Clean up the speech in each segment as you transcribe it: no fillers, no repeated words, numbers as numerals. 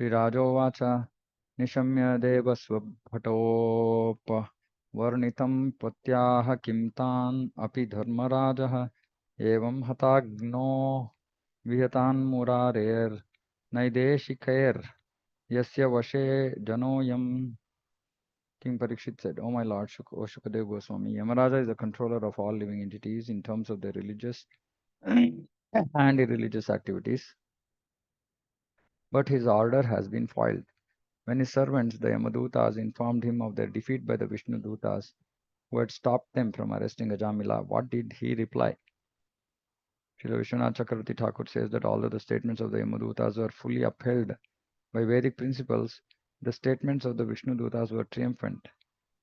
श्रीराजोवाच निशम्य देवस्वभटोपवर्णितं पत्याह किं तान् अपि धर्मराजः एवं हताग्नो विहतान्मुरारेर्नैदेशिकैर्यस्य वशे जनोऽयम्. King Parikshit said, "O my lord, O Shukadev Goswami, Yamaraja is the controller of all living entities in terms of their religious and irreligious activities, but his order has been foiled. When his servants, the Yamadutas, informed him of their defeat by the Vishnu Dutas, who had stopped them from arresting Ajamila, what did he reply?" Srila Vishwanath Chakravarti Thakur says that although the statements of the Yamadutas were fully upheld by Vedic principles, the statements of the Vishnu Dutas were triumphant.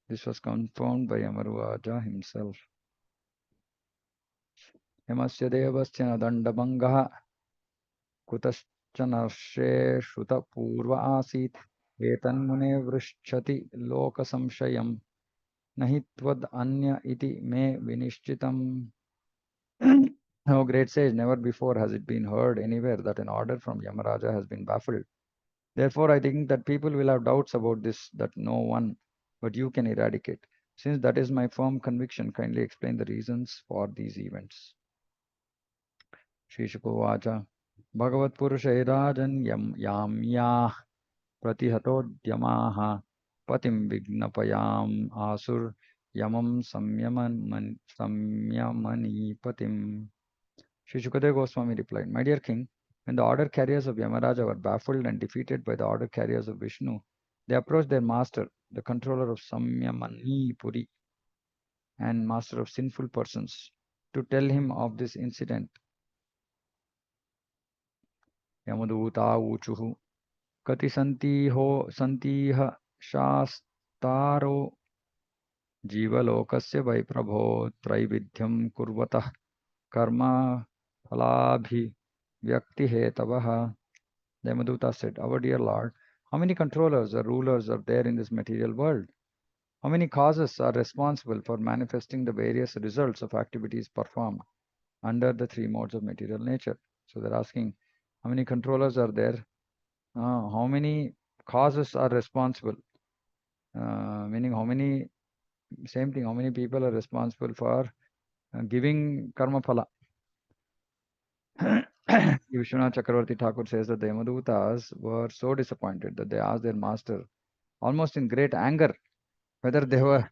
This was confirmed by Yamaraja himself. Yamasya devasya na dandabangah kutascha narshe shuta purva asit etanmune vrishchati loka samshayam nahi tvad anya iti me vinishchitam. O great sage, never before has it been heard anywhere that an order from Yamaraja has been baffled. Therefore, I think that people will have doubts about this that no one but you can eradicate. Since that is my firm conviction, kindly explain the reasons for these events. Shishikovacha Bhagavat Purushairajan Yamya Pratihatodhyamaha Patim Vignapayam Asur Yamam Samyamani Patim. Sri Shukadeva Goswami replied, "My dear king, when the order carriers of Yamaraja were baffled and defeated by the order carriers of Vishnu, they approached their master, the controller of Samyamani Puri and master of sinful persons, to tell him of this incident. Yamaduta Uchuhu Kati Santiha Shastaro Jivalokasya Vai Prabho Traividhyam Kurvatah Karma Falabhi Vyakti Hetavaha." The Yamaduta said, "Our dear Lord, how many controllers or rulers are there in this material world? How many causes are responsible for manifesting the various results of activities performed under the three modes of material nature?" So they're asking, how many controllers are there? How many causes are responsible? Meaning how many, same thing, how many people are responsible for giving karma phala? Vishwanath Chakravarti Thakur says that the Yamadutas were so disappointed that they asked their master, almost in great anger, whether there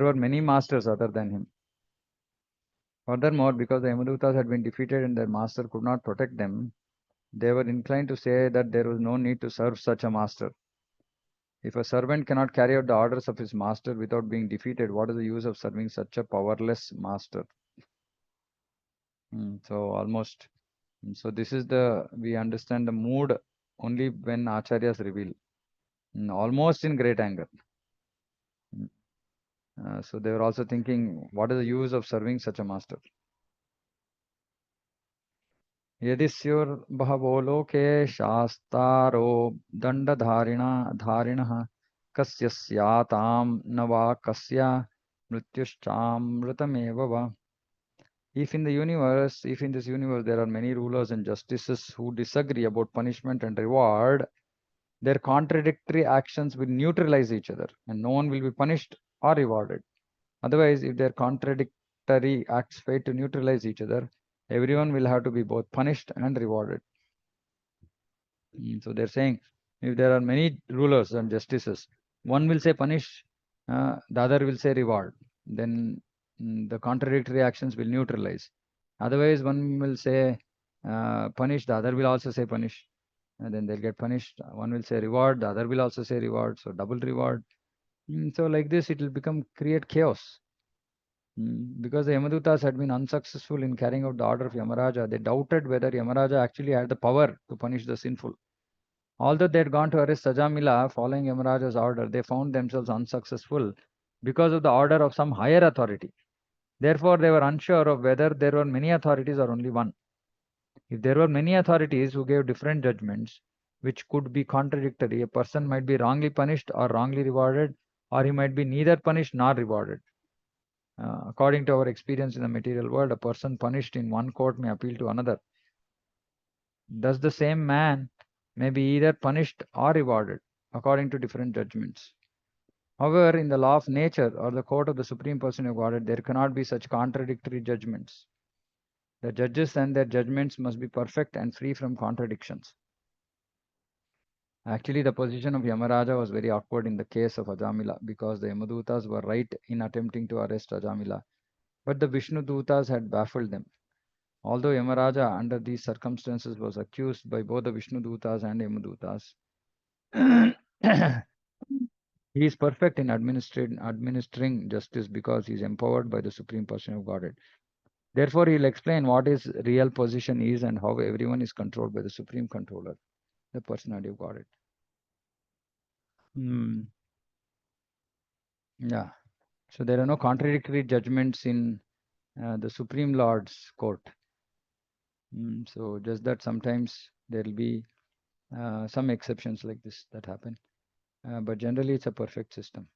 were many masters other than him. Furthermore, because the Yamadutas had been defeated and their master could not protect them, they were inclined to say that there was no need to serve such a master. If a servant cannot carry out the orders of his master without being defeated, what is the use of serving such a powerless master? So this is we understand the mood only when Acharyas reveal, almost in great anger. So they were also thinking, what is the use of serving such a master? यदिस्युर्बहवो लोके शास्तारो दण्डधारिणः कस्य स्यातां न वा कस्य मृत्युश्चामृतमेव वा. If in this universe there are many rulers and justices who disagree about punishment and reward, their contradictory actions will neutralize each other and no one will be punished or rewarded. Otherwise, if their contradictory acts fail to neutralize each other, everyone will have to be both punished and rewarded. So they're saying, if there are many rulers and justices, one will say punish, the other will say reward. Then the contradictory actions will neutralize. Otherwise, one will say punish, the other will also say punish. And then they'll get punished. One will say reward, the other will also say reward. So double reward. So like this, it will create chaos. Because the Yamadutas had been unsuccessful in carrying out the order of Yamaraja, they doubted whether Yamaraja actually had the power to punish the sinful. Although they had gone to arrest Ajamila following Yamaraja's order, they found themselves unsuccessful because of the order of some higher authority. Therefore, they were unsure of whether there were many authorities or only one. If there were many authorities who gave different judgments, which could be contradictory, a person might be wrongly punished or wrongly rewarded, or he might be neither punished nor rewarded. According to our experience in the material world, a person punished in one court may appeal to another. Thus, the same man may be either punished or rewarded according to different judgments. However, in the law of nature or the court of the Supreme Person of Godhead, there cannot be such contradictory judgments. The judges and their judgments must be perfect and free from contradictions. Actually, the position of Yamaraja was very awkward in the case of Ajamila because the Yamadutas were right in attempting to arrest Ajamila, but the Vishnu Dutas had baffled them. Although Yamaraja, under these circumstances, was accused by both the Vishnu Dutas and Yamadutas, he is perfect in administering justice because he is empowered by the Supreme Person of Godhead. Therefore, he will explain what his real position is and how everyone is controlled by the Supreme Controller, the personality of Godhead. Yeah. So there are no contradictory judgments in the Supreme Lord's court. So just that sometimes there will be some exceptions like this that happen. But generally it's a perfect system.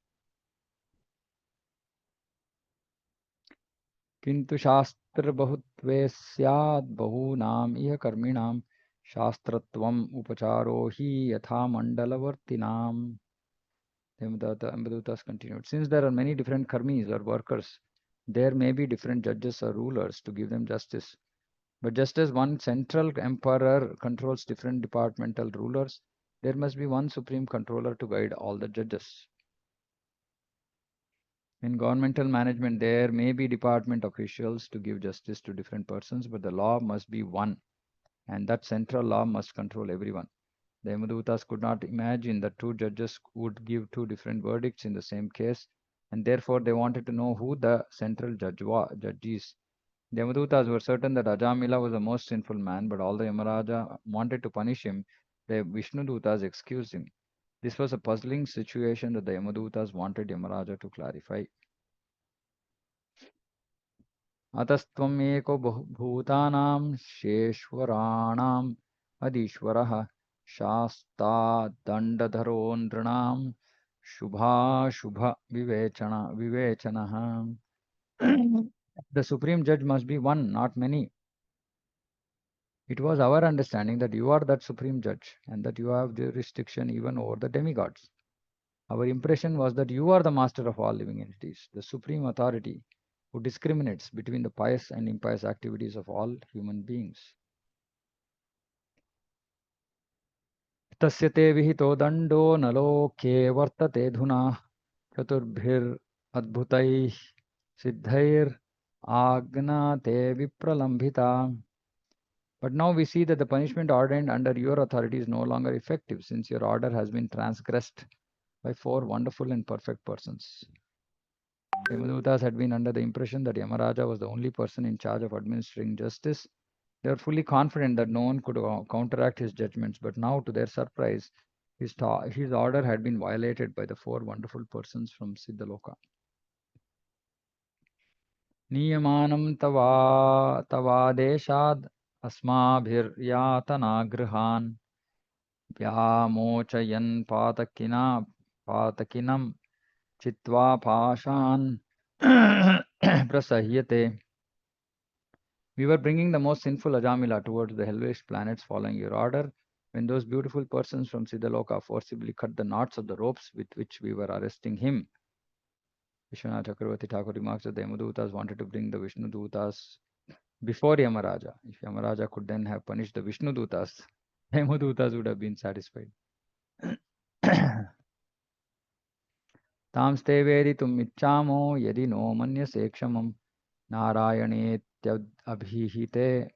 किन्तु शास्त्रबहुत्वे स्यात् बहूनाम् इह कर्मिणां शास्त्रत्वम् उपचारो हि यथा मण्डलवर्तिनाम्. Ambadhutas continued. Since there are many different karmis or workers, there may be different judges or rulers to give them justice. But just as one central emperor controls different departmental rulers, there must be one supreme controller to guide all the judges. In governmental management, there may be department officials to give justice to different persons, but the law must be one, and that central law must control everyone. The Yamadutas could not imagine that two judges would give two different verdicts in the same case, and therefore they wanted to know who the central judge is. The Yamadutas were certain that Ajamila was the most sinful man, but although Yamaraja wanted to punish him, the Vishnudutas excused him. This was a puzzling situation that the Yamadutas wanted Yamaraja to clarify. अतस्त्वम् एको भूतानां शेश्वराणाम् अधीश्वरः शास्ता दण्डधरो नृणां शुभाशुभ विवेचनः. The supreme judge must be one, not many. It was our understanding that you are that supreme judge and that you have jurisdiction even over the demigods. Our impression was that you are the master of all living entities, the supreme authority who discriminates between the pious and impious activities of all human beings. तस्य ते विहितो दण्डो न लोके वर्तते धुना चतुर्भिरद्भुतैः सिद्धैराज्ञा ते विप्रलम्भिता. But now we see that the punishment ordained under your authority is no longer effective, since your order has been transgressed by four wonderful and perfect persons. The Yamadutas had been under the impression that Yamaraja was the only person in charge of administering justice. They were fully confident that no one could counteract his judgments, but now, to their surprise, his order had been violated by the four wonderful persons from Siddhaloka. Niyamanam tavadeshad asmabhiryatanagrahan vyamochayan patakinam chitva pashan prasahyate. We were bringing the most sinful Ajamila towards the hellish planets following your order, when those beautiful persons from Siddhaloka forcibly cut the knots of the ropes with which we were arresting him. Vishwanath Chakravarti Thakur remarks that the Yamadutas wanted to bring the Vishnu Dutas before Yamaraja. If Yamaraja could then have punished the Vishnu Dutas, the Yamadutas would have been satisfied. Tamste veditum ichchamo yadi no manyase kshamam Narayanetyabhihite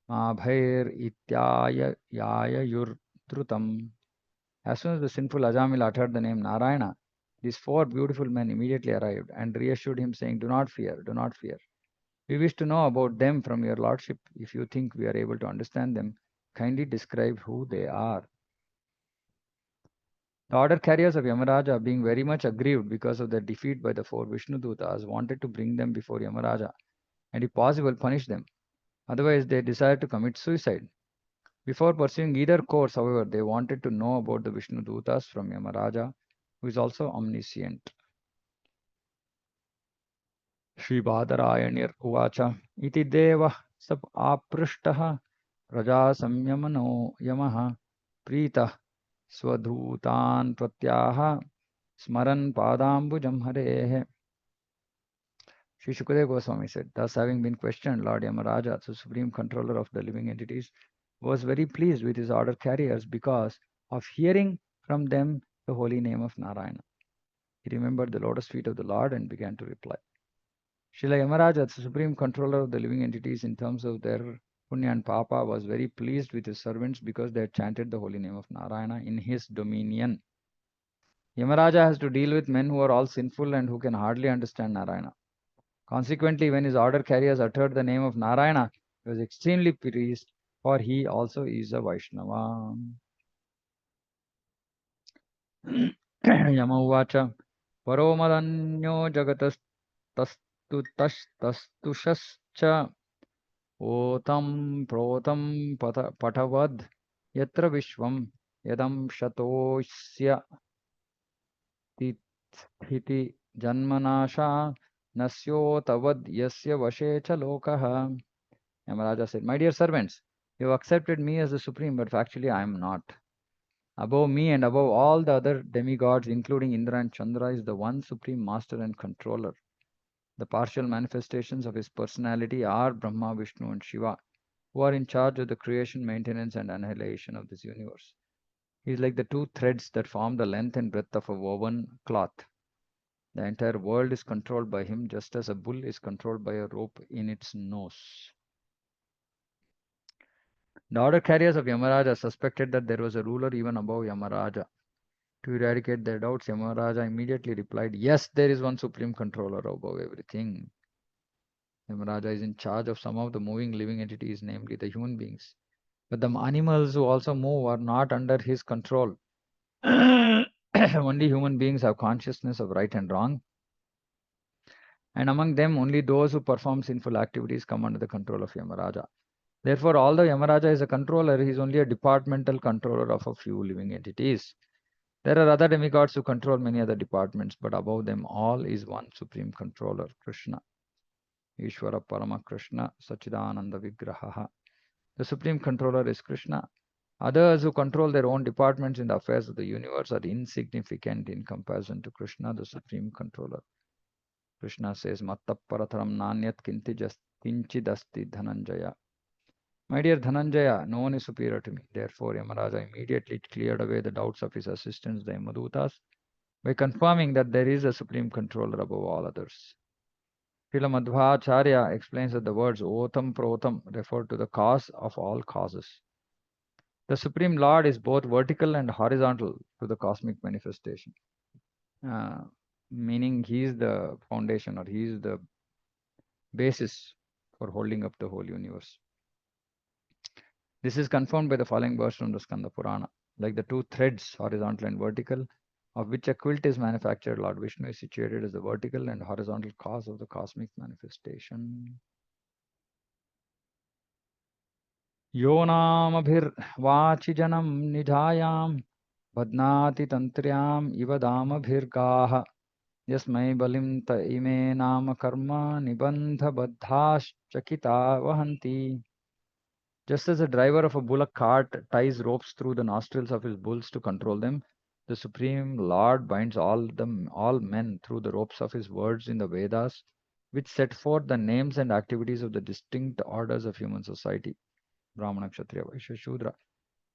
Mabhair ityayayurtrutam. As soon as the sinful Ajamil uttered the name Narayana, these four beautiful men immediately arrived and reassured him, saying, Do not fear, do not fear. We wish to know about them from your lordship. If you think we are able to understand them, kindly describe who they are. The order carriers of Yamaraja, being very much aggrieved because of their defeat by the four Vishnudutas, wanted to bring them before Yamaraja and, if possible, punish them. Otherwise, they desired to commit suicide. Before pursuing either course, however, they wanted to know about the Vishnu Dutas from Yamaraja, who is also omniscient. Sri Badarayanyar Uvacha Iti Deva Sab Aprishtaha Raja Samyamano Yamaha प्रीतः स्वधूतान् प्रत्याह स्मरन् padambujam harehe. Sri Shukadeva Goswami said, thus having been questioned, Lord Yamaraja, the supreme controller of the living entities, was very pleased with his order carriers because of hearing from them the holy name of Narayana. He remembered the lotus feet of the Lord and began to reply. Srila Yamaraja, the supreme controller of the living entities in terms of their punya and papa, was very pleased with his servants because they had chanted the holy name of Narayana in his dominion. Yamaraja has to deal with men who are all sinful and who can hardly understand Narayana. Consequently, when his order carriers uttered the name of Narayana, he was extremely pleased, for he also is a Vaishnava. Yama uvacha paro madanyo jagatastushascha otam protam patavad yatra vishvam yadam shatosya tithiti janmanasha nasyo tavad yasya vashe cha lokaha. Yamaraja said, my dear servants, you have accepted me as the supreme, but actually I am not. Above me and above all the other demigods, including Indra and Chandra, is the one supreme master and controller. The partial manifestations of his personality are Brahma, Vishnu, and Shiva, who are in charge of the creation, maintenance, and annihilation of this universe. He is like the two threads that form the length and breadth of a woven cloth. The entire world is controlled by him, just as a bull is controlled by a rope in its nose. The order carriers of Yamaraja suspected that there was a ruler even above Yamaraja. To eradicate their doubts, Yamaraja immediately replied, yes, there is one supreme controller above everything. Yamaraja is in charge of some of the moving living entities, namely the human beings. But the animals who also move are not under his control. Only human beings have consciousness of right and wrong. And among them, only those who perform sinful activities come under the control of Yamaraja. Therefore, although Yamaraja is a controller, he is only a departmental controller of a few living entities. There are other demigods who control many other departments, but above them all is one supreme controller, Krishna. Ishvara Parama Krishna Sachidananda Vigraha. The supreme controller is Krishna. Others who control their own departments in the affairs of the universe are insignificant in comparison to Krishna, the supreme controller. Krishna says, Matta Parataram Nanyat Kinchidasti Dhananjaya. My dear Dhananjaya, no one is superior to me. Therefore, Yamaraja immediately cleared away the doubts of his assistants, the Yamadutas, by confirming that there is a supreme controller above all others. Srila Madhvacharya explains that the words Otam Protam refer to the cause of all causes. The Supreme Lord is both vertical and horizontal to the cosmic manifestation, uh, meaning he is the foundation or he is the basis for holding up the whole universe. This is confirmed by the following verse from the Skanda Purana. Like the two threads, horizontal and vertical, of which a quilt is manufactured, Lord Vishnu is situated as the vertical and horizontal cause of the cosmic manifestation. Yo namabhirvachi janam nidhayam badnati tantriam ivadamabhirgaha yasmai balim ta ime nama karma nibandha baddhaschakita vahanti. Just as the driver of a bullock cart ties ropes through the nostrils of his bulls to control them, the Supreme Lord binds all men through the ropes of his words in the Vedas, which set forth the names and activities of the distinct orders of human society. Brahmana, Kshatriya, Vaishya, Shudra.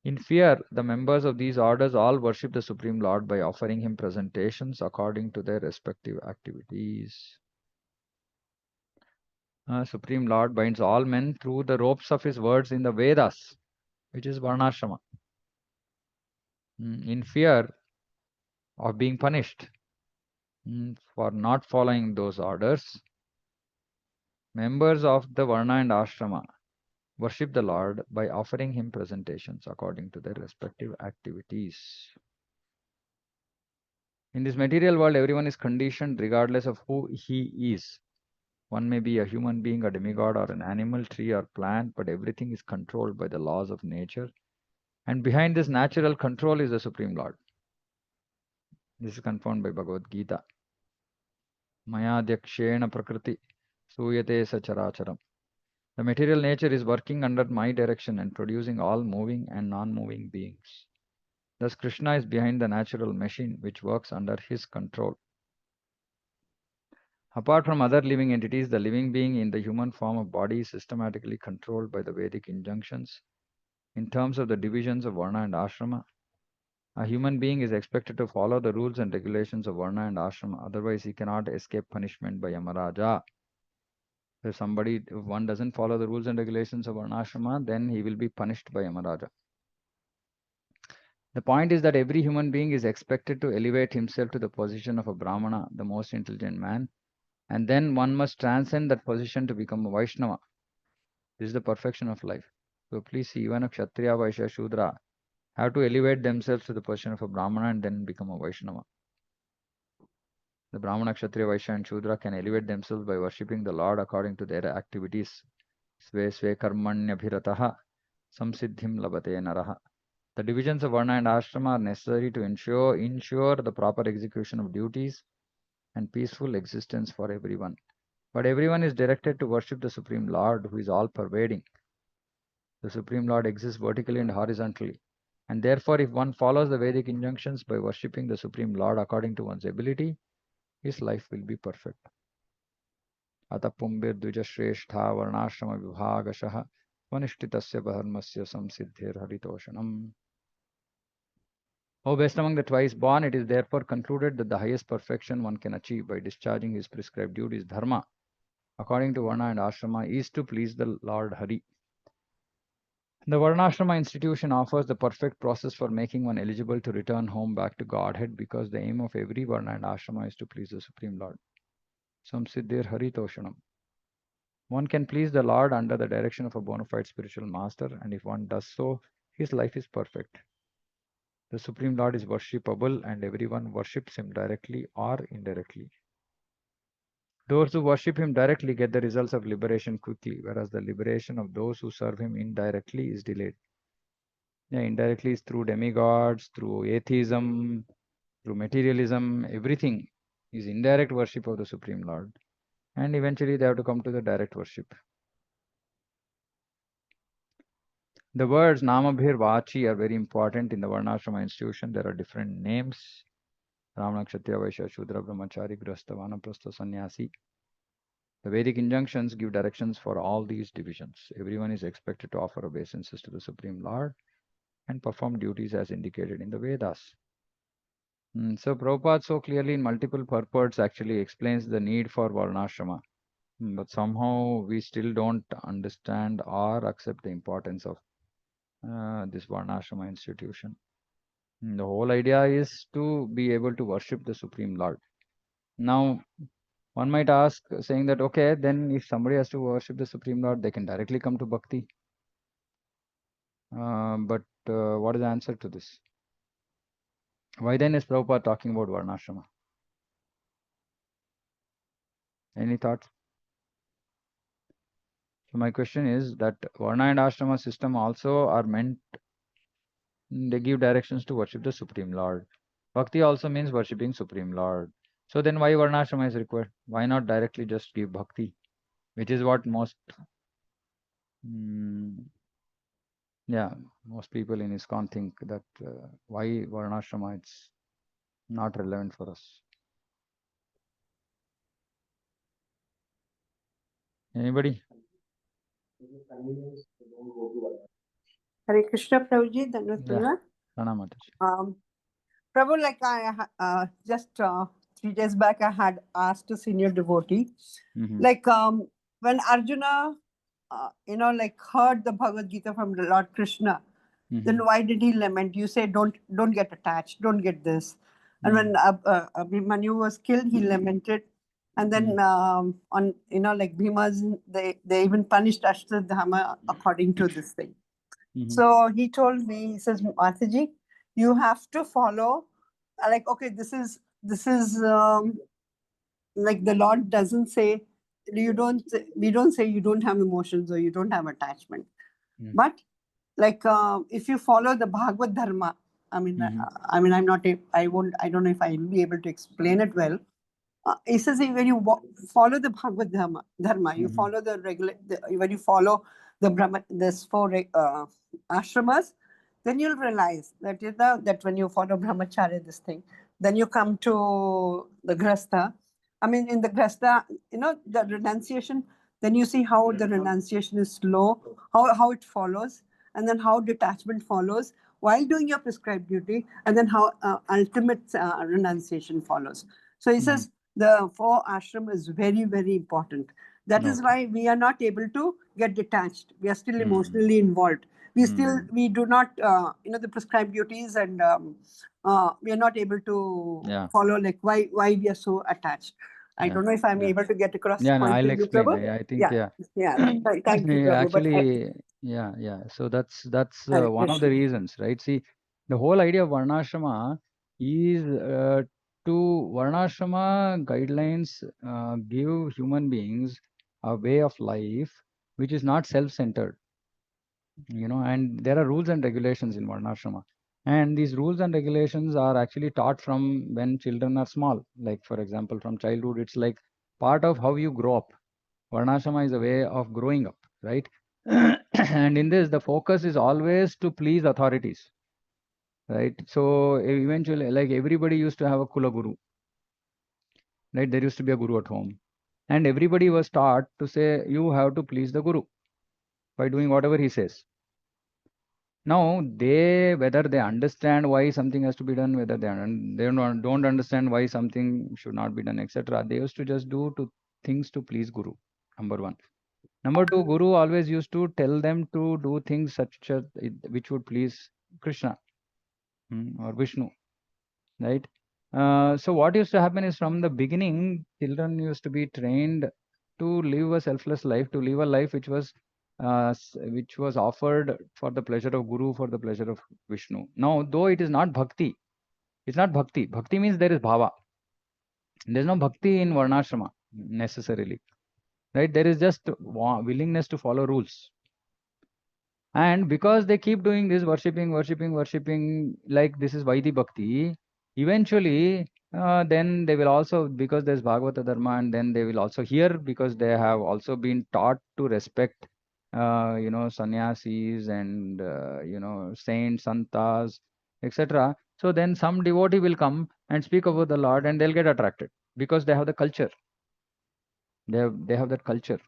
In fear, the members of these orders all worship the Supreme Lord by offering him presentations according to their respective activities. Supreme Lord binds all men through the ropes of his words in the Vedas, which is Varnashrama. In fear of being punished for not following those orders, members of the Varna and Ashrama worship the Lord by offering him presentations according to their respective activities. In this material world, everyone is conditioned regardless of who he is. One may be a human being, a demigod, or an animal, tree, or plant, but everything is controlled by the laws of nature. And behind this natural control is the Supreme Lord. This is confirmed by Bhagavad Gita. Maya Dyakshena Prakriti Suyate Sacharacharam. The material nature is working under my direction and producing all moving and non-moving beings. Thus, Krishna is behind the natural machine which works under his control. Apart from other living entities, the living being in the human form of body is systematically controlled by the Vedic injunctions in terms of the divisions of Varna and Ashrama. A human being is expected to follow the rules and regulations of Varna and Ashrama, otherwise he cannot escape punishment by Yamaraja. If one doesn't follow the rules and regulations of Varna Ashrama, then he will be punished by Yamaraja. The point is that every human being is expected to elevate himself to the position of a Brahmana, the most intelligent man, and then one must transcend that position to become a Vaishnava. This is the perfection of life. So please see, even a Kshatriya, Vaishya, Shudra have to elevate themselves to the position of a Brahmana and then become a Vaishnava. The Brahmana, Kshatriya, Vaishya and Shudra can elevate themselves by worshipping the Lord according to their activities. Sve sve karmanyabhirataha samsiddhim labate naraha. The divisions of Varna and Ashrama are necessary to ensure the proper execution of duties and peaceful existence for everyone. But everyone is directed to worship the Supreme Lord who is all-pervading. The Supreme Lord exists vertically and horizontally. And therefore, if one follows the Vedic injunctions by worshipping the Supreme Lord according to one's ability, his life will be perfect. Ata pumbir dvijashrestha varnashrama vibhagashaha vanishtitasya dharmasya samsiddhir haritoshanam. O best among the twice born, it is therefore concluded that the highest perfection one can achieve by discharging his prescribed duties, dharma, according to Varna and Ashrama, is to please the Lord Hari. The Varnashrama institution offers the perfect process for making one eligible to return home back to Godhead, because the aim of every Varna and Ashrama is to please the Supreme Lord. Samsiddhir Haritoshanam. One can please the Lord under the direction of a bona fide spiritual master, and if one does so, his life is perfect. The Supreme Lord is worshipable, and everyone worships him directly or indirectly. Those who worship him directly get the results of liberation quickly, whereas the liberation of those who serve him indirectly is delayed. Yeah, indirectly is through demigods, through atheism, through materialism, everything is indirect worship of the Supreme Lord. And eventually they have to come to the direct worship. The words Namabhir Vachi are very important in the Varnashrama institution. There are different names. Brahmana, Kshatriya, Vaishya, Shudra, Brahmachari, Grihastha, Vanaprastha, Sannyasi. The Vedic injunctions give directions for all these divisions. Everyone is expected to offer obeisances to the Supreme Lord and perform duties as indicated in the Vedas. So Prabhupada so clearly in multiple purports actually explains the need for Varnashrama. But somehow we still don't understand or accept the importance of this Varnashrama institution. The whole idea is to be able to worship the Supreme Lord. Now, one might ask, saying that, okay, then if somebody has to worship the Supreme Lord, they can directly come to Bhakti. But what is the answer to this? Why then is Prabhupada talking about Varnashrama? Any thoughts? So my question is that Varna and Ashrama system also are meant, they give directions to worship the Supreme Lord. Bhakti also means worshipping Supreme Lord. So then why Varnashrama is required? Why not directly just give Bhakti? Which is what most people in ISKCON think that why Varnashrama, it's not relevant for us. Anybody? Hare Krishna, Prabhuji. Yeah. Pranam Mataji. Prabhu, like just 3 days back, I had asked a senior devotee, like when Arjuna, like heard the Bhagavad Gita from the Lord Krishna, then why did he lament? You say, don't get attached, don't get this. And when Abhimanyu was killed, he lamented. And then on, like Bhima's, they even punished Ashtadhama according to this thing. So he told me, he says, Mataji, you have to follow, like, okay, this is like the Lord doesn't say, we don't say you don't have emotions or you don't have attachment. But like if you follow the Bhagavad Dharma, I mean, I don't know if I will be able to explain it well. He says when you follow the Bhagavad Dharma, you follow when you follow the Brahma, there's 4 ashramas, then you'll realize that that when you follow brahmacharya, this thing, then you come to the grasta. I mean, in the grasta, the renunciation. Then you see how the renunciation is slow, how it follows, and then how detachment follows while doing your prescribed duty, and then how ultimate renunciation follows. So he says the four ashram is very, very important. That is Okay. why we are not able to get detached. We are still emotionally involved. We do not the prescribed duties, and we are not able to Yeah. follow, like, why we are so attached. I Yeah. don't know if I'm Yeah. able to get across the Yeah, no, point I'll to you, explain. Prabhu. I think, Yeah, yeah. yeah. Thank you, Prabhu. But Actually, yeah, yeah. So that's Hare one of the Krishna. reasons, right? See, the whole idea of Varnashrama is to Varnashrama guidelines give human beings a way of life which is not self-centered, and there are rules and regulations in Varnashrama. And these rules and regulations are actually taught from when children are small. Like, for example, from childhood, it's like part of how you grow up. Varnashrama is a way of growing up, right? And in this, the focus is always to please authorities, right? So eventually, like everybody used to have a Kula Guru, right? There used to be a Guru at home. And everybody was taught to say, you have to please the Guru by doing whatever he says. Now, whether they understand why something has to be done, whether they don't understand why something should not be done, etc., they used to just do things to please Guru, number one. Number two, Guru always used to tell them to do things which would please Krishna, or Vishnu, right? So what used to happen is from the beginning, children used to be trained to live a selfless life, to live a life which was offered for the pleasure of Guru, for the pleasure of Vishnu. Now, though it is not bhakti, it's not bhakti. Bhakti means there is bhava. There's no bhakti in Varnashrama necessarily, right? There is just willingness to follow rules. And because they keep doing this, worshipping, like this is Vaidhi Bhakti, eventually, then they will also, because there's Bhagavata Dharma, and then they will also hear, because they have also been taught to respect, sannyasis and, saints, santas, etc. So then some devotee will come and speak about the Lord, and they'll get attracted because they have the culture. They have that culture.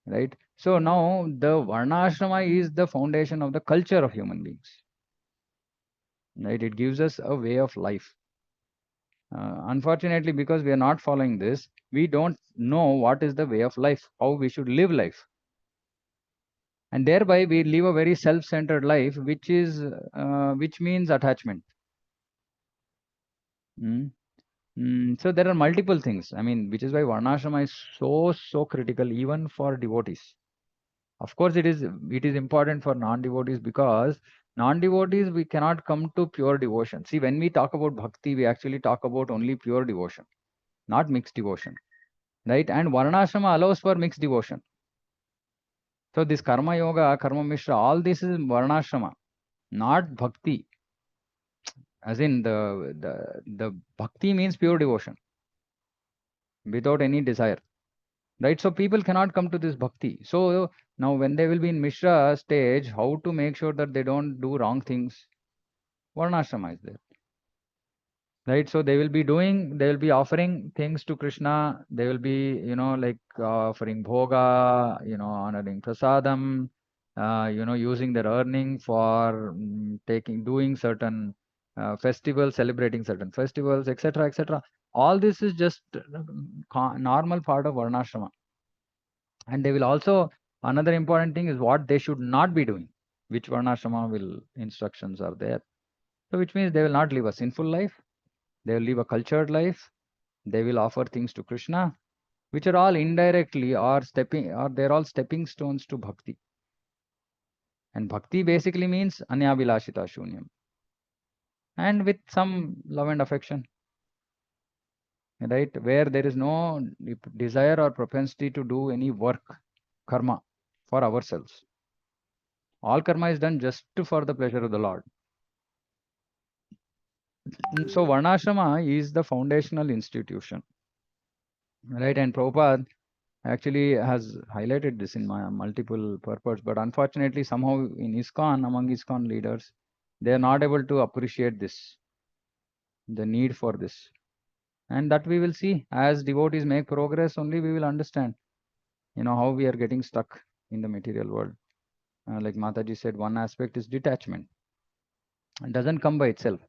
Right? So now the Varna Ashrama is the foundation of the culture of human beings. Right? It gives us a way of life. Unfortunately, because we are not following this, we don't know what is the way of life, how we should live life. And thereby we live a very self-centered life, which means attachment. Mm. So there are multiple things. I mean, which is why Varnashrama is so critical even for devotees. Of course, it is important for non-devotees, because non-devotees, we cannot come to pure devotion. See, when we talk about bhakti, we actually talk about only pure devotion, not mixed devotion, right? And Varnashrama allows for mixed devotion. So this karma yoga, karma mishra, all this is Varnashrama, not bhakti. As in the bhakti means pure devotion without any desire. Right? So people cannot come to this bhakti. So now when they will be in Mishra stage, how to make sure that they don't do wrong things? Varnashrama is there. Right? So they will be offering things to Krishna. They will be, like offering bhoga, honoring prasadam, using their earning for doing certain festivals, celebrating certain festivals, etc., etc. All this is just normal part of Varnashrama. And they will also, another important thing is what they should not be doing, which Varnashrama will instructions are there. So which means they will not live a sinful life, they will live a cultured life, they will offer things to Krishna, which are all indirectly or they're all stepping stones to bhakti. And bhakti basically means anyavilashita shunyam. And with some love and affection, right? Where there is no desire or propensity to do any work, karma, for ourselves. All karma is done just for the pleasure of the Lord. So Varnashrama is the foundational institution, right? And Prabhupada actually has highlighted this in my multiple purports, but unfortunately somehow in ISKCON, among ISKCON leaders, They are not able to appreciate this, the need for this. And that we will see as devotees make progress, only we will understand, how we are getting stuck in the material world. Like Mataji said, one aspect is detachment. It doesn't come by itself,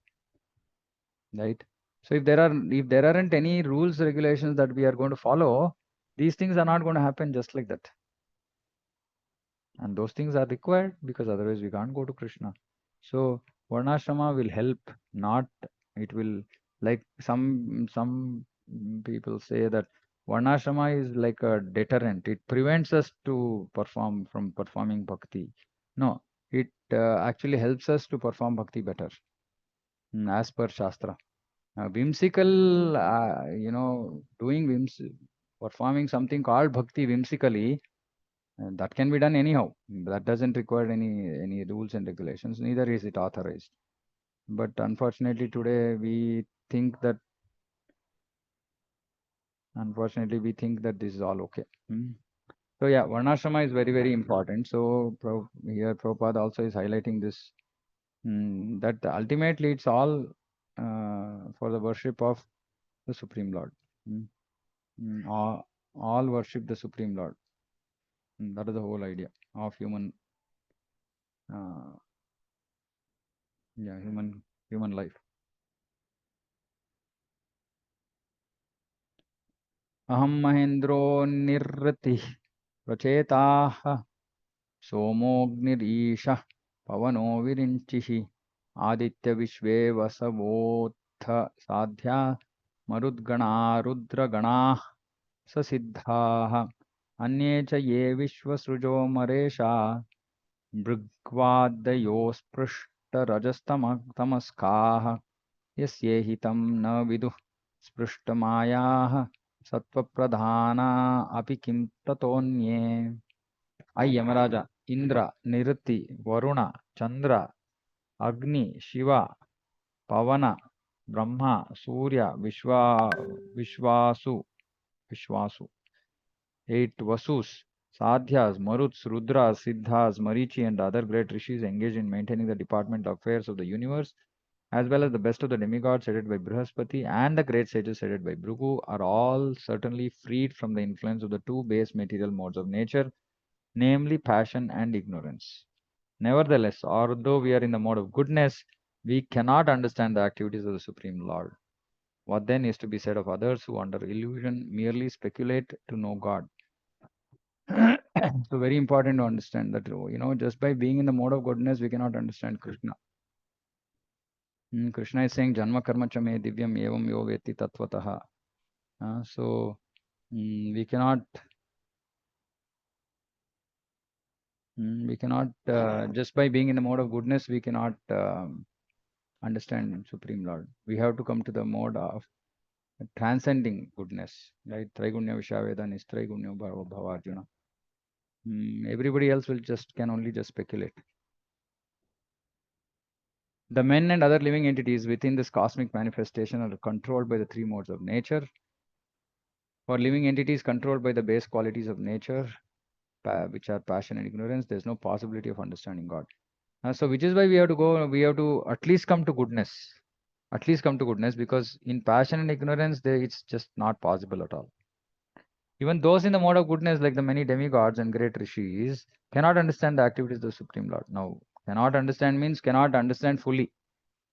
right? So if there aren't any rules, regulations that we are going to follow, these things are not going to happen just like that. And those things are required because otherwise we can't go to Krishna. So Varnashrama will help, not it will, like some people say that Varnashrama is like a deterrent. It prevents us to performing bhakti. No, it actually helps us to perform bhakti better, as per Shastra. Whimsical, performing something called bhakti whimsically, that can be done anyhow. That doesn't require any rules and regulations. Neither is it authorized. But unfortunately, today we think that this is all okay. So yeah, Varnashrama is very, very important. So here Prabhupada also is highlighting this, that ultimately it's all for the worship of the Supreme Lord. Mm, all worship the Supreme Lord. That is the whole idea of uh, human life. अहं महेन्द्रो निर्रतिः प्रचेताः सोमोऽग्निरीशः पवनो विरिञ्चिः आदित्यविश्वे वसवोऽथ साध्या मरुद्गणा रुद्रगणाः ससिद्धाः अन्ये च ये विश्वसृजो मरेशा भृग्वादयोस्पृष्टरजस्तमस्काः यस्येहि तं न विदुः स्पृष्टमायाः सत्त्वप्रधाना अपि किं ततोऽन्ये. ऐ यमराज, इंद्र, निरुति, वरुण, चंद्र, अग्नि, शिव, पवन, ब्रह्मा, सूर्य, विश्वासु, 8 vasus, sadhyas, maruts, rudras, siddhas, marichi, and other great rishis engaged in maintaining the department affairs of the universe, as well as the best of the demigods headed by Brihaspati and the great sages headed by Bhrigu, are all certainly freed from the influence of the two base material modes of nature, namely passion and ignorance. Nevertheless, although we are in the mode of goodness, we cannot understand the activities of the Supreme Lord. What then is to be said of others who, under illusion, merely speculate to know God? So, very important to understand that, just by being in the mode of goodness, we cannot understand Krishna. Krishna is saying, Janma karma cha me divyam evam yo veti tattvataha. So, we cannot just by being in the mode of goodness, we cannot understand Supreme Lord. We have to come to the mode of transcending goodness, right? Traigunya Vishaveda Nistraigunya Bhava Arjuna. Everybody else can only just speculate. The men and other living entities within this cosmic manifestation are controlled by the three modes of nature. For living entities controlled by the base qualities of nature, which are passion and ignorance, there is no possibility of understanding God. So which is why we have to at least come to goodness. At least come to goodness, because in passion and ignorance, it's just not possible at all. Even those in the mode of goodness, like the many demigods and great rishis, cannot understand the activities of the Supreme Lord. Now, cannot understand means cannot understand fully.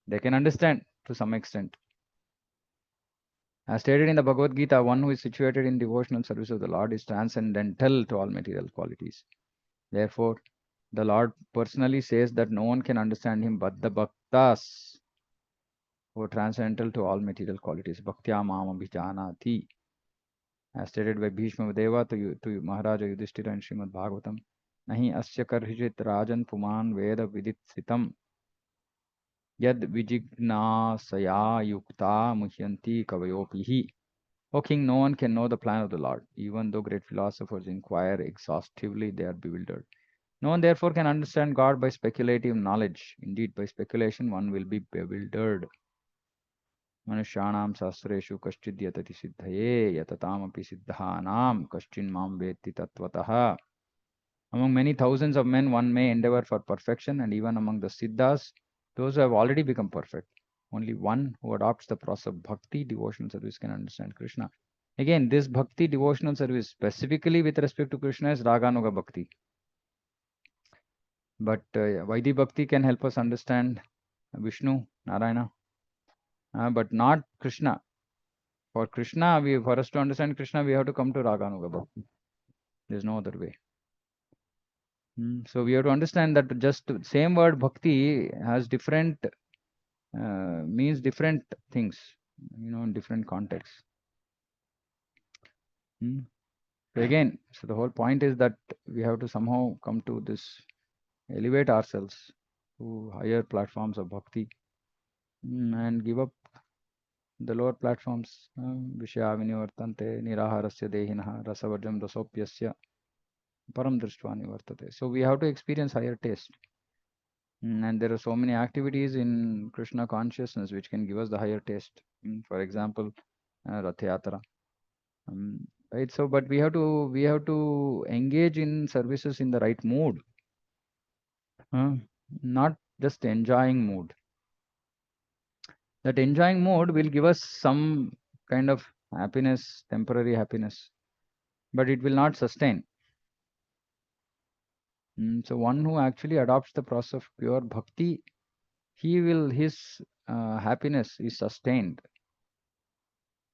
They can understand to some extent. As stated in the Bhagavad Gita, one who is situated in devotional service of the Lord is transcendental to all material qualities. Therefore, the Lord personally says that no one can understand him but the bhaktas, who are transcendental to all material qualities. Bhaktya mam abhijanati. As stated by Bhishma Deva to Maharaja Yudhishthira and Srimad Bhagavatam, Nahi asya karhijit rajan puman veda viditsitam yad vijignasaya yukta muhyanti kavayopihi. O king, no one can know the plan of the Lord. Even though great philosophers inquire exhaustively, they are bewildered. No one therefore can understand God by speculative knowledge. Indeed, by speculation one will be bewildered. Manushyanam sastreshu kaschid yatati siddhaye yatataamapi siddhanam kaschin mam vetti tattvataha. Among many thousands of men, one may endeavor for perfection, and even among the siddhas, Those who have already become perfect. Only one who adopts the process of bhakti, devotional service, can understand Krishna. Again, this bhakti devotional service, specifically with respect to Krishna, is Raganuga Bhakti. But Vaidhi Bhakti can help us understand Vishnu, Narayana, but not Krishna. For Krishna, for us to understand Krishna, we have to come to Raganuga Bhakti. There's no other way. So we have to understand that just same word bhakti has different means different things, in different contexts. So again, so the whole point is that we have to somehow come to this, elevate ourselves to higher platforms of bhakti, and give up the lower platforms. Vishya vinivartante niraharasya dehinah rasavarjam rasopyasya param drishtva nivartate. So we have to experience higher taste. And there are so many activities in Krishna consciousness which can give us the higher taste. For example, Rath Yatra. Right. So, but we have to engage in services in the right mood, not just enjoying mood. That enjoying mood will give us some kind of happiness, temporary happiness, but it will not sustain. So, one who actually adopts the process of pure bhakti, his happiness is sustained.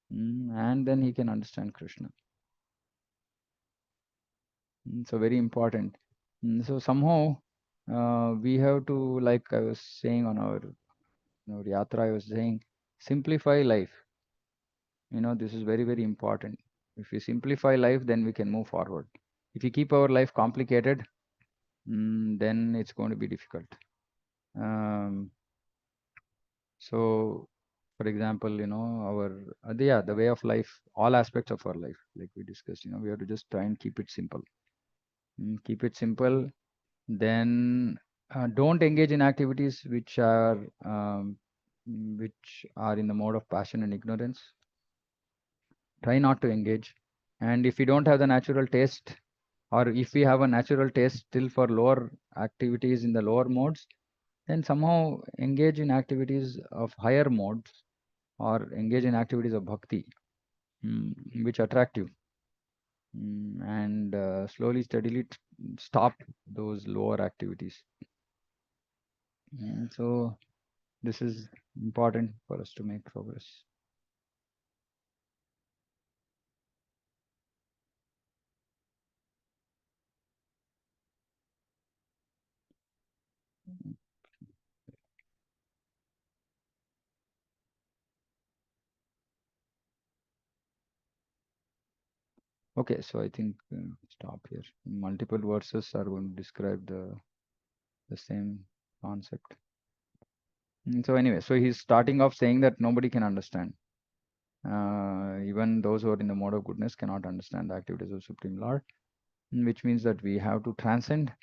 And then he can understand Krishna. So very important. So somehow we have to, like I was saying on our yatra, I was saying, simplify life. This is very, very important. If we simplify life, then we can move forward. If we keep our life complicated, then it's going to be difficult. Um, so, for example, our the way of life, all aspects of our life, like we discussed, we have to just try and keep it simple. Keep it simple. Then don't engage in activities which are in the mode of passion and ignorance. Try not to engage. And if we don't have the natural taste, or if we have a natural taste still for lower activities in the lower modes, then somehow engage in activities of higher modes, or engage in activities of bhakti, which attract you. And slowly, steadily stop those lower activities. So this is important for us to make progress. Okay, so I think stop here. Multiple verses are going to describe the same concept. So anyway, so he's starting off saying that nobody can understand. Even those who are in the mode of goodness cannot understand the activities of Supreme Lord, which means that we have to transcend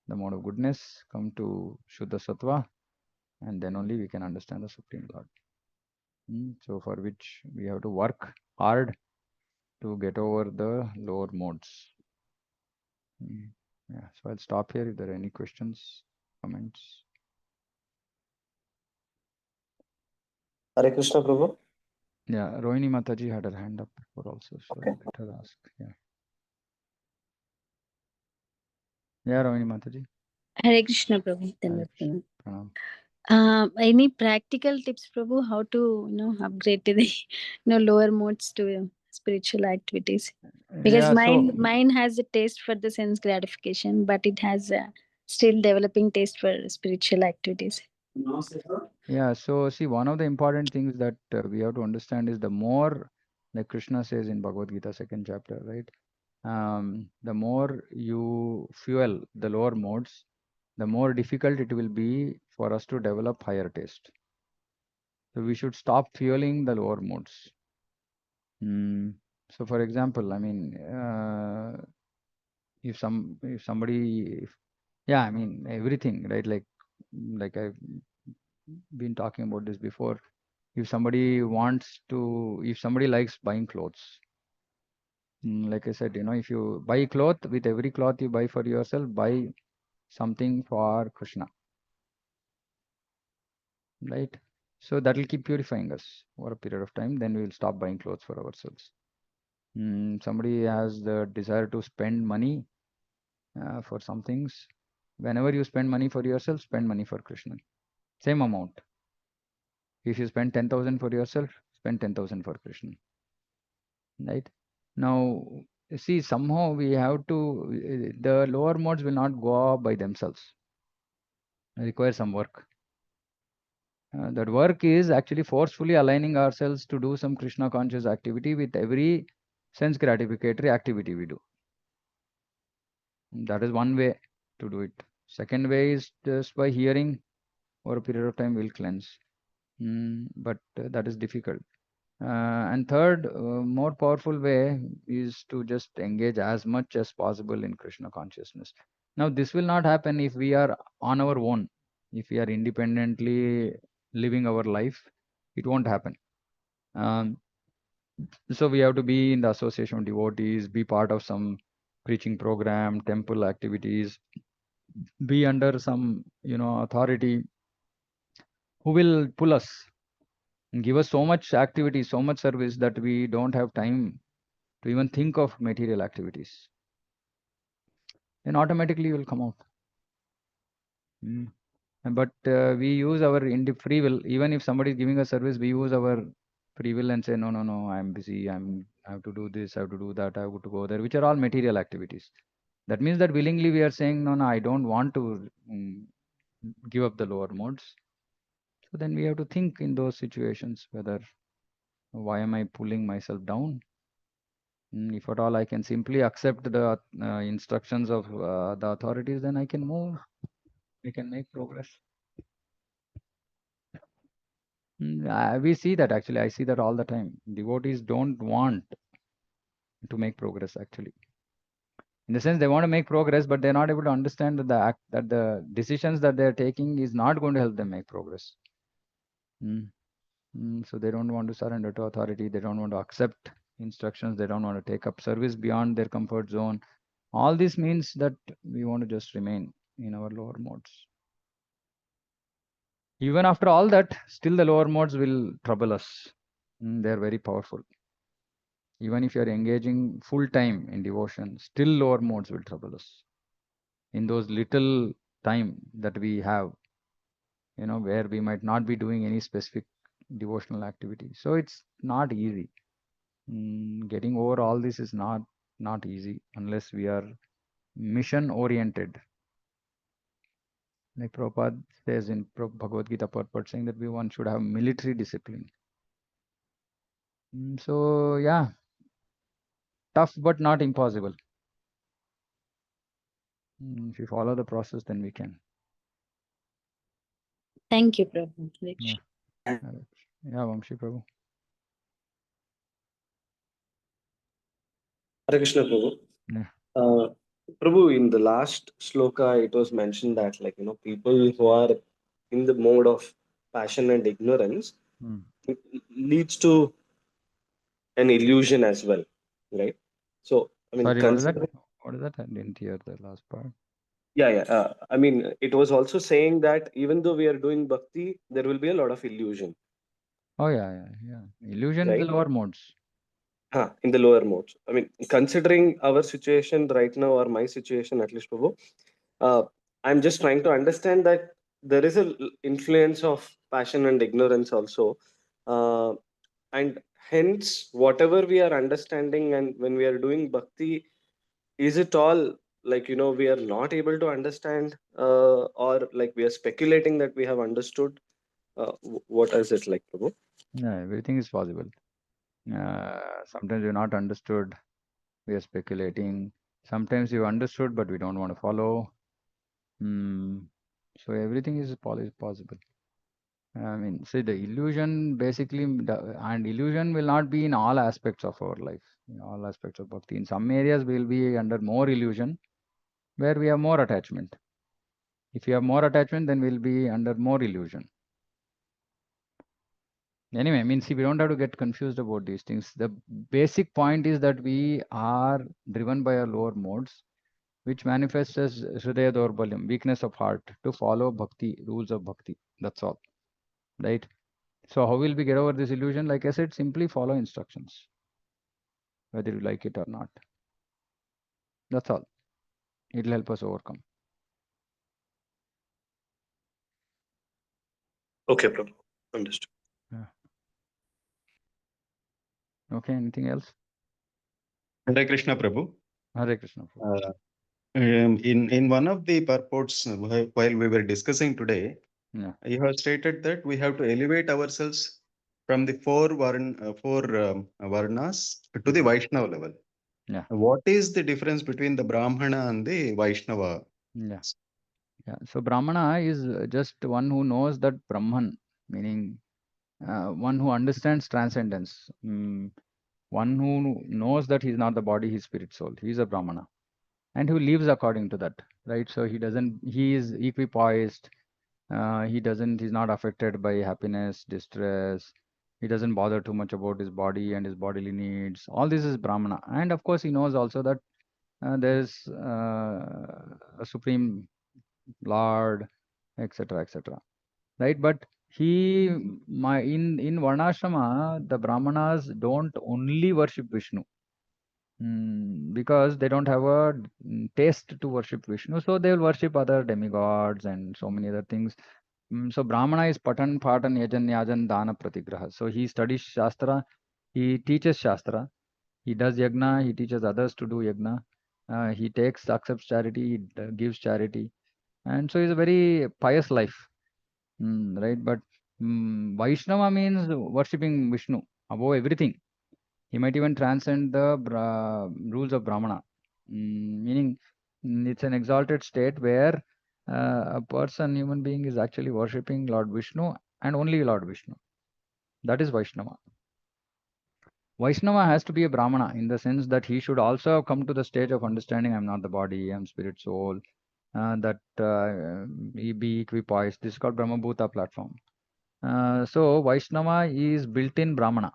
the mode of goodness, come to Shuddha Sattva, and then only we can understand the Supreme Lord. So for which we have to work hard to get over the lower modes. Yeah, so I'll stop here if there are any questions, comments. Hare Krishna, Prabhu. Yeah, Rohini Mataji had her hand up before also, so Okay. let her ask. Yeah, Rohini Mataji. Hare Krishna, Prabhu. Hare Krishna. Pranam. Any practical tips, Prabhu, how to upgrade to the lower modes to spiritual activities? Because Yeah, so mind has a taste for the sense gratification, but it has a still developing taste for spiritual activities. yeah, so see, one of the important things that we have to understand is the more, like Krishna says in Bhagavad Gita, second chapter, right? The more you fuel the lower modes, the more difficult it will be for us to develop higher taste. So we should stop fueling the lower modes. So for example, I mean, yeah, I mean everything, right? Like I've been talking about this before. If somebody likes buying clothes, like I said, if you buy cloth, with every cloth you buy for yourself, buy something for Krishna. right? So that will keep purifying us over a period of time. Then we will stop buying clothes for ourselves. Somebody has the desire to spend money for some things. Whenever you spend money for yourself, spend money for Krishna. Same amount. If you spend 10,000 for yourself, spend 10,000 for Krishna. Right? Now, see, somehow we have to, the lower modes will not go up by themselves. Require some work. That work is actually forcefully aligning ourselves to do some Krishna conscious activity with every sense gratificatory activity we do. That is one way to do it. Second way is just by hearing over a period of time will cleanse. But that is difficult. And third, more powerful way is to just engage as much as possible in Krishna consciousness. Now, this will not happen if we are on our own. If we are independently living our life, it won't happen. Um, so we have to be in the association of devotees, be part of some preaching program, temple activities, be under some authority who will pull us and give us so much activity, so much service that we don't have time to even think of material activities. Then automatically will come out. But we use our free will. Even if somebody is giving us service, we use our free will and say, no, no, no, I'm busy. I have to do this, I have to do that, I have to go there, which are all material activities. That means that willingly we are saying, no, no, I don't want to give up the lower modes. So then we have to think in those situations whether why am I pulling myself down? If at all I can simply accept the instructions of the authorities, then I can move. We can make progress. We see that actually. I see that all the time. Devotees don't want to make progress actually. In the sense they want to make progress, but they're not able to understand that the decisions that they're taking is not going to help them make progress. So they don't want to surrender to authority. They don't want to accept instructions. They don't want to take up service beyond their comfort zone. All this means that we want to just remain in our lower modes. Even after all that, still the lower modes will trouble us. They're very powerful. Even if you're engaging full time in devotion, still lower modes will trouble us. In those little time that we have, where we might not be doing any specific devotional activity. So it's not easy. Getting over all this is not easy unless we are mission oriented. Like Prabhupada says in Bhagavad Gita purport, saying that one should have military discipline. So yeah, tough but not impossible. If we follow the process, then we can. Thank you, Prabhu. Yeah, yeah, Vamshi Prabhu. Hare Krishna, Prabhu. Yeah. Prabhu, in the last sloka, it was mentioned that, people who are in the mode of passion and ignorance, it leads to an illusion as well, right? So, Sorry, what is that? What is that? I didn't hear the last part. Yeah. It was also saying that even though we are doing bhakti, there will be a lot of illusion. Oh, yeah. Illusion in the lower modes. In the lower modes. Considering our situation right now, or my situation at least, Prabhu, I'm just trying to understand that there is a influence of passion and ignorance also, and hence whatever we are understanding and when we are doing bhakti, is it all we are not able to understand, or like we are speculating that we have understood? What is it like, Prabhu? Yeah, everything is possible. Sometimes you're not understood. We are speculating. Sometimes you understood, but we don't want to follow. So everything is possible. See, the illusion basically, and illusion will not be in all aspects of our life, in all aspects of bhakti. In some areas, we'll be under more illusion, where we have more attachment. If you have more attachment, then we'll be under more illusion. Anyway, see, we don't have to get confused about these things. The basic point is that we are driven by our lower modes, which manifests as Hridaya Dorbalyam, weakness of heart, to follow bhakti, rules of bhakti. That's all. right? So how will we get over this illusion? Like I said, simply follow instructions, whether you like it or not. That's all. It'll help us overcome. Okay, Prabhu. Understood. Yeah. Okay, anything else? Hare Krishna, Prabhu. Hare Krishna. Prabhu. In one of the purports, while we were discussing today, Yeah. you have stated that we have to elevate ourselves from the four varnas to the Vaishnava level. Yeah. What is the difference between the Brahmana and the Vaishnava? Yeah. Yeah. So Brahmana is just one who knows that Brahman, meaning one who understands transcendence. One who knows that he's not the body, he's spirit, soul. He's a Brahmana. And who lives according to that, right? So he is equipoised. He's not affected by happiness, distress. He doesn't bother too much about his body and his bodily needs. All this is Brahmana. And of course, he knows also that there's a supreme Lord, etc., etc. Right? But in Varnashrama, the Brahmanas don't only worship Vishnu. Because they don't have a taste to worship Vishnu, so they will worship other demigods and so many other things. So Brahmana is Patan, Patan, Yajan, Dana, Pratigraha. So he studies Shastra, he teaches Shastra, he does Yagna, he teaches others to do Yagna, he accepts charity, he gives charity, and so it's a very pious life, right? But Vaishnava means worshipping Vishnu above everything. He might even transcend the rules of Brahmana, meaning it's an exalted state where a person, human being, is actually worshipping Lord Vishnu and only Lord Vishnu. That is Vaishnava. Vaishnava has to be a Brahmana in the sense that he should also have come to the stage of understanding I'm not the body, I'm spirit, soul, that he be equipoised. This is called Brahma Bhuta platform. So Vaishnava is built in Brahmana.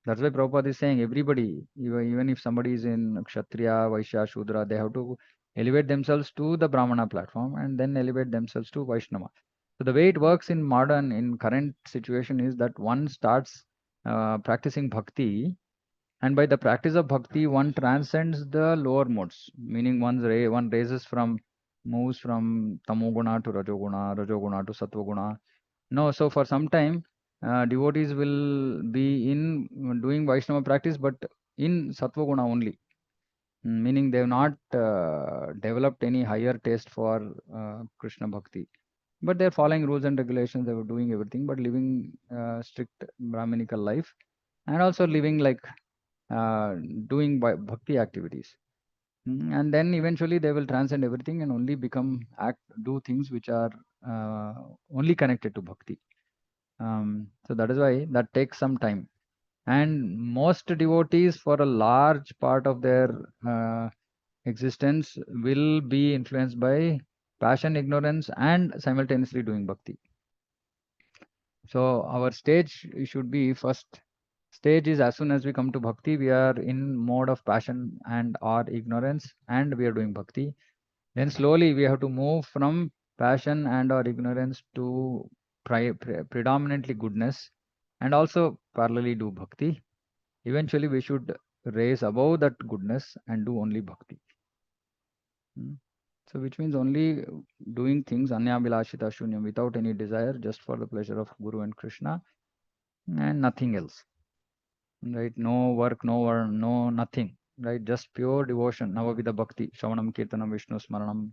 That's why Prabhupada is saying everybody, even if somebody is in Kshatriya, Vaishya, Shudra, they have to elevate themselves to the Brahmana platform and then elevate themselves to Vaishnava. So the way it works in current situation is that one starts practicing bhakti, and by the practice of bhakti, one transcends the lower modes, meaning one moves from tamoguna to rajoguna to satvaguna. No, so for some time, devotees will be in doing Vaishnava practice, but in Sattva Guna only. Meaning they have not developed any higher taste for Krishna Bhakti. But they're following rules and regulations, they were doing everything, but living strict Brahminical life and also living like doing bhakti activities. And then eventually they will transcend everything and only do things which are only connected to bhakti. So that is why that takes some time. And most devotees, for a large part of their existence, will be influenced by passion, ignorance, and simultaneously doing bhakti. So our stage should be first stage is as soon as we come to bhakti, we are in mode of passion and or ignorance, and we are doing bhakti. Then slowly we have to move from passion and or ignorance to predominantly goodness, and also parallelly do bhakti. Eventually we should raise above that goodness and do only bhakti. So which means only doing things anyabilashita shunyam, without any desire, just for the pleasure of Guru and Krishna, and nothing else. Right? No work, no nothing. Right? Just pure devotion. Navavida bhakti, Shravanam, Kirtanam, Vishnu Smaranam,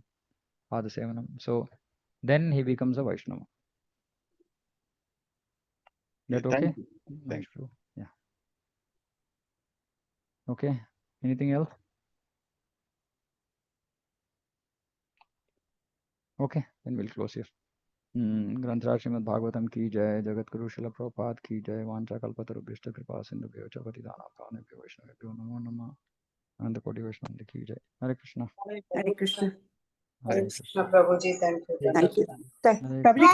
Padasevanam. So then he becomes a Vaishnava. That okay? Thank you. Thank you. True. Yeah. Okay. Anything else? Okay, then we'll close here. ग्रंथराज Shrimad Bhagavatam की जय, जगत गुरु शिल प्रभुपाद की जय, वांछा कल्पतरुभ्यश्च कृपा सिंधुभ्यो च पतितानां वैष्णवेभ्यो नमो नमः, अनंत कोटि वैष्णव की जय. Hare Krishna. Hare Krishna. Hare Krishna. Prabhuji, thank you. Hare Prabhuji,